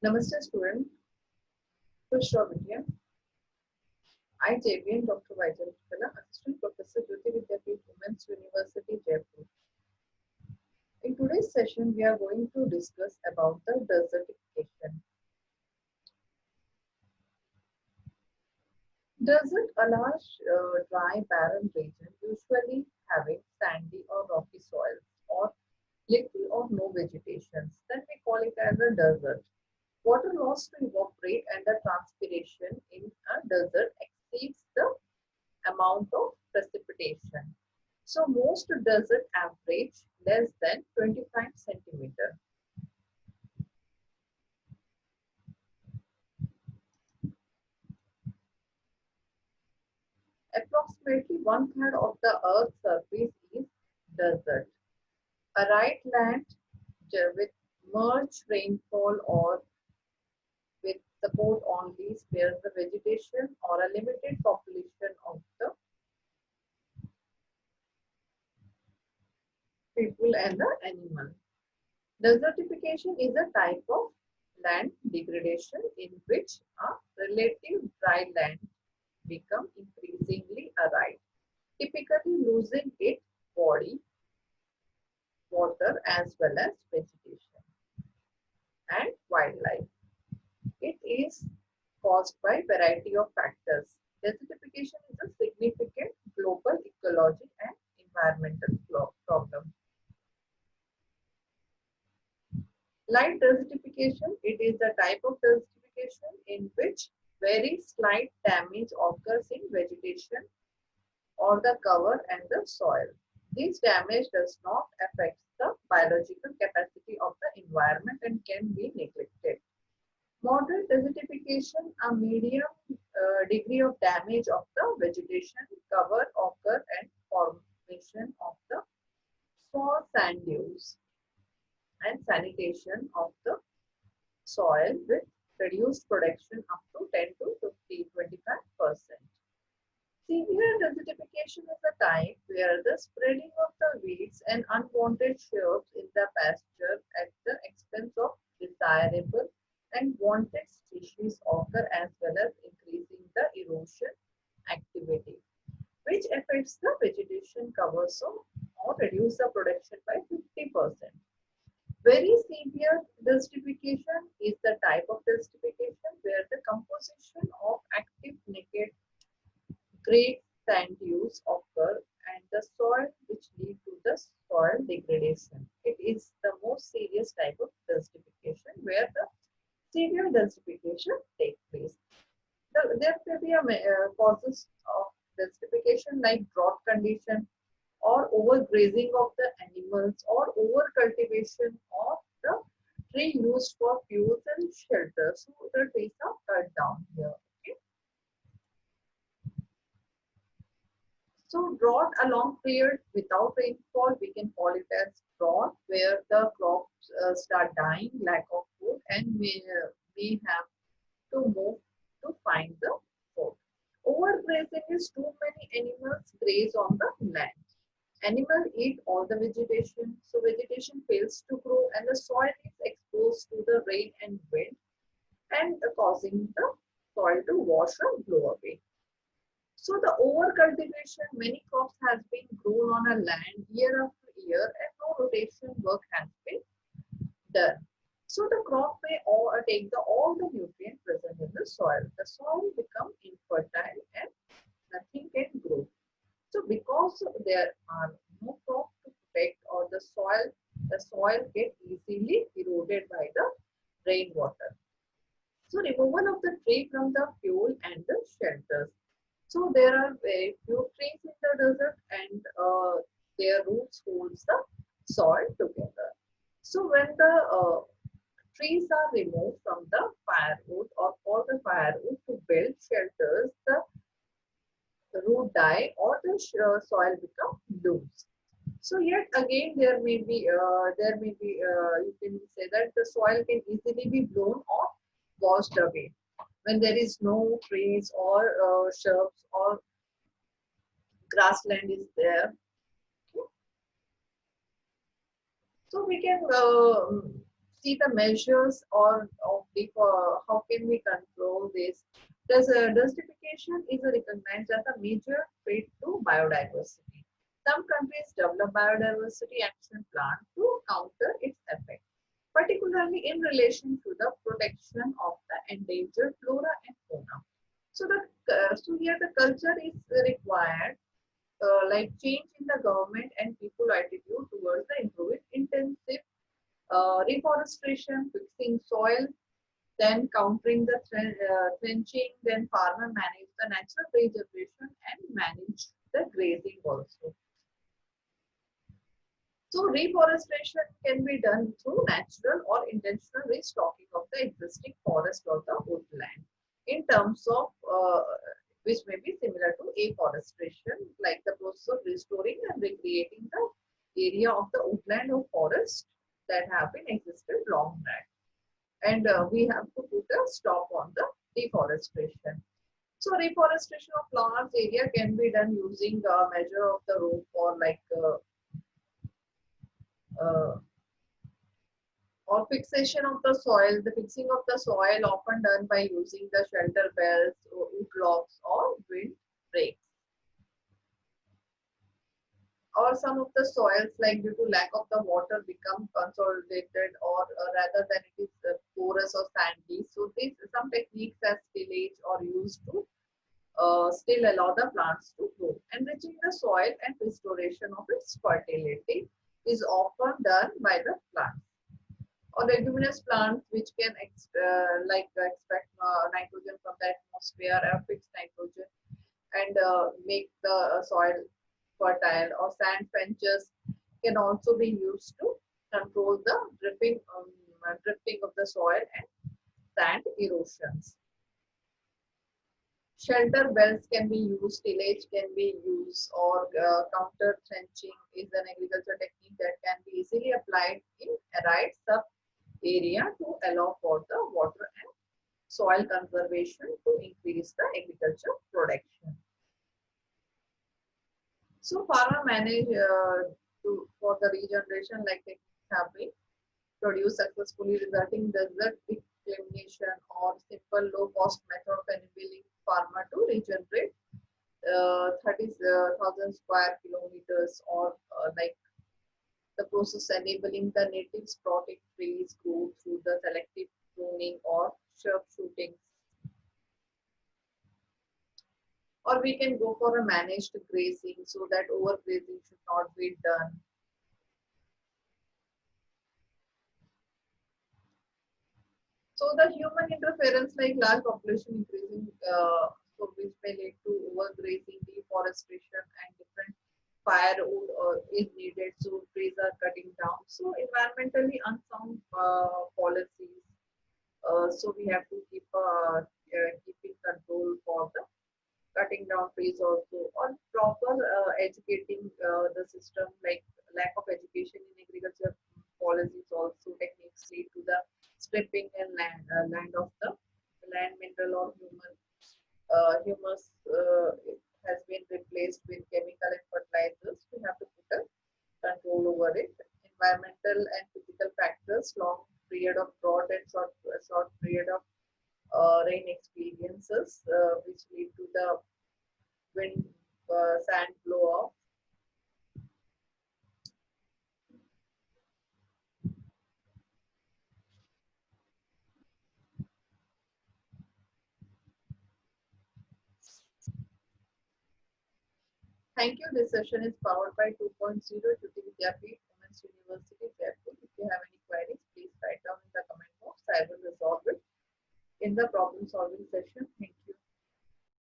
Namaste student, first of India. I, JVN Dr. Chandrakala, Assistant Professor Jyoti Vidyapeeth Women's University, Jaipur. In today's session, we are going to discuss about the desertification. Desert, a large, dry, barren region, usually having sandy or rocky soils or little or no vegetation. Then we call it as a desert. Water loss to evaporate and the transpiration in a desert exceeds the amount of precipitation. So most desert average less than 25 centimeter. Approximately 1/3 of the Earth's surface is desert. Arid land with much rainfall or with support only spares the vegetation or a limited population of the people and the animal. Desertification is a type of land degradation in which a relative dry land become increasingly arid, typically losing its body, water as well as vegetation and wildlife. It is caused by variety of factors. Desertification is a significant global ecology and environmental problem. Light desertification, it is a type of desertification in which very slight damage occurs in vegetation or the cover and the soil. This damage does not affect the biological capacity of the environment and can be neglected. Moderate desertification, a medium degree of damage of the vegetation, cover, occur and formation of the small sand dunes and sanitation of the soil with reduced production up to 10 to 25%. Severe desertification is a type where the spreading of the weeds and unwanted shrubs in the pasture at the expense of desirable and wanted species occur, as well as increasing the erosion activity, which affects the vegetation cover or reduce the production by 50%. Very severe desertification is the type of desertification where the composition of active naked great sand dunes occur and the soil which lead to the soil degradation. It is the most serious type of desertification where the severe desertification takes place. There may be causes of desertification like drought condition or overgrazing of the animals or overcultivation of the tree used for fuels and shelter. So the trees are cut down here. Okay. So drought, a long period without rainfall, we can call it as drought, where the crops start dying, lack of food, and may have to move to find the food. Overgrazing is too many animals graze on the land. Animals eat all the vegetation, so vegetation fails to grow and the soil is exposed to the rain and wind and causing the soil to wash or blow away. So the overcultivation, many crops has been grown on a land year after year and no rotation work has been done. So the crop may take all the nutrients present in the soil. The soil become infertile and nothing can grow. So because there are no crops to protect or the soil get easily eroded by the rainwater. So removal of the tree from the fuel and the shelters. So there are very few trees in the desert and their roots holds the soil together. So when the trees are removed from the firewood or for the firewood to build shelters, the root die or the soil become loose. So yet again you can say that the soil can easily be blown or washed away when there is no trees or shrubs or grassland is there. So we can see the measures or of the how can we control this. Desertification is recognized as a major threat to biodiversity. Some countries develop biodiversity action plan to counter its effect, particularly in relation to the protection of the endangered flora and fauna. So here the culture is required, like change in the government and people attitude towards the improving intensive reforestation, fixing soil, then countering the trenching, then farmer manage the natural regeneration and manage the grazing also. So reforestation can be done through natural or intentional restocking of the existing forest or the woodland in terms of which may be similar to afforestation, like the process of restoring and recreating the area of the woodland or forest that have been existed long back. And we have to put a stop on the deforestation. So reforestation of large area can be done using a measure of the rope uh, or fixation of the soil. The fixing of the soil often done by using the shelter belts or wood logs or wind breaks. Or some of the soils, like due to lack of the water, become consolidated, or rather than it is porous or sandy. So these some techniques as tillage are used to still allow the plants to grow. Enriching the soil and restoration of its fertility is often done by the plants. Or leguminous plants which can extract nitrogen from the atmosphere or fix nitrogen and make the soil fertile. Or sand benches can also be used to control the drifting of the soil and sand erosions. Shelter belts can be used, tillage can be used, or counter trenching is an agriculture technique that can be easily applied in arid sub area to allow for the water and soil conservation to increase the agriculture production. So farmer manage for the regeneration, like techniques have been produced successfully, resulting in desert reclamation or simple low cost method of enabling farmer to regenerate 30,000 square kilometers, or like the process enabling the native sprouting trees grow through the selective pruning or shrub shootings. Or we can go for a managed grazing so that overgrazing should not be done. So the human interference, like large population increasing, so which may lead to overgrazing, deforestation, and different firewood is needed. So trees are cutting down. So environmentally unsound policies. So we have to keep in control for the cutting down trees also, or proper educating the system, like lack of education in agriculture policies also techniques lead to the stripping and land of the land mineral or humus has been replaced with chemical and fertilizers. We have to put a control over it. Environmental and physical factors, long period of drought and short period of rain experiences, which lead to the wind, sand blow off. Thank you. This session is powered by 2.0 to the Vidyapeeth Women's University, Jaipur. If you have any queries, please write down in the comment box. I will resolve it in the problem solving session.